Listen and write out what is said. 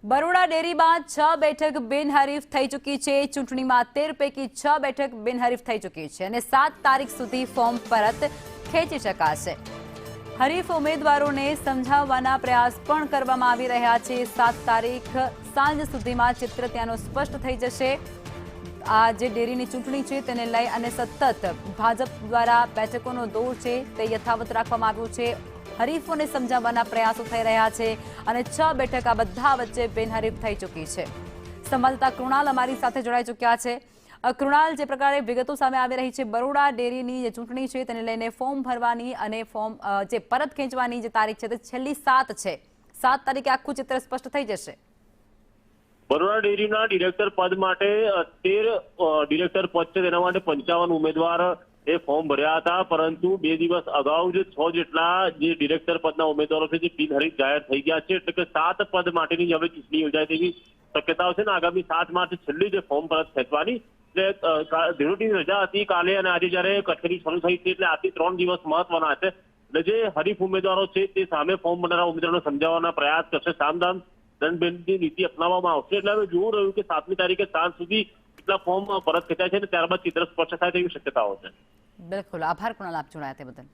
બરોડા ડેરીમાં 6 બેઠક બિનહરીફ થઈ ચૂકી છે। ચૂંટણીમાં 13 પૈકી 6 બેઠક બિનહરીફ થઈ ચૂકી છે અને 7 તારીખ સુધી ફોર્મ પરત ખેંચી શકાશે। હરીફ ઉમેદવારોને સમજાવવાના પ્રયાસ પણ કરવામાં આવી રહ્યા છે। 7 તારીખ સાંજ સુધીમાં ચિત્ર ત્યાંનું સ્પષ્ટ થઈ જશે। આ જે ડેરીની ચૂંટણી છે તેને લઈ અને સતત ભાજપ દ્વારા બેઠકોનો દોર છે તે યથાવત રાખવામાં આવ્યું છે। હરીફોને સમજાવવાના પ્રયાસો થઈ રહ્યા છે અને 6 બેઠક આ બધા વચ્ચે બિનહરીફ થઈ ચૂકી છે। સંવાદદાતા કૃણાલ અમારી સાથે જોડાઈ ચૂક્યા છે। કૃણાલ, જે પ્રકારે વિગતો સામે આવી રહી છે, બરોડા ડેરીની જે ચૂંટણી છે તેને લઈને ફોર્મ ભરવાની અને ફોર્મ જે પરત ખેંચવાની જે તારીખ છે તે છેલ્લી 7 છે। 7 તારીખે આખું ચિત્ર સ્પષ્ટ થઈ જશે। બરોડા ડેરીના ડિરેક્ટર પદ માટે 13 ડિરેક્ટર પદ છે, તેના માટે 55 ઉમેદવાર એ ફોર્મ ભર્યા હતા, પરંતુ 2 દિવસ અગાઉ જ 6 જેટલા જે ડિરેક્ટર પદના ઉમેદવારો છે જે બિનહરીફ જાહેર થઈ ગયા છે। એટલે કે 7 પદ માટેની હવે ચૂંટણી યોજાય તેવી શક્યતાઓ છે ને આગામી 7 માર્ચ છેલ્લી જે ફોર્મ પરત ખેંચવાની એટલે ધીરુટીની રજા હતી કાલે અને આજે જ્યારે કચેરી શરૂ થઈ છે એટલે આથી 3 દિવસ મહત્વના છે। એટલે જે હરીફ ઉમેદવારો છે તે સામે ફોર્મ ભરનારા ઉમેદવારોને સમજાવવાના પ્રયાસ કરશે। સામદામ દંડબેનની નીતિ અપનાવવામાં આવશે। એટલે હવે જોવું રહ્યું કે 7મી તારીખે સાંજ સુધી કેટલા ફોર્મ પરત ખેંચાય છે અને ત્યારબાદ ચિત્ર સ્પષ્ટ થાય તેવી શક્યતાઓ છે। બિલકુલ, આભાર કૃણાલ, આપ જોડાયા તે બદલ।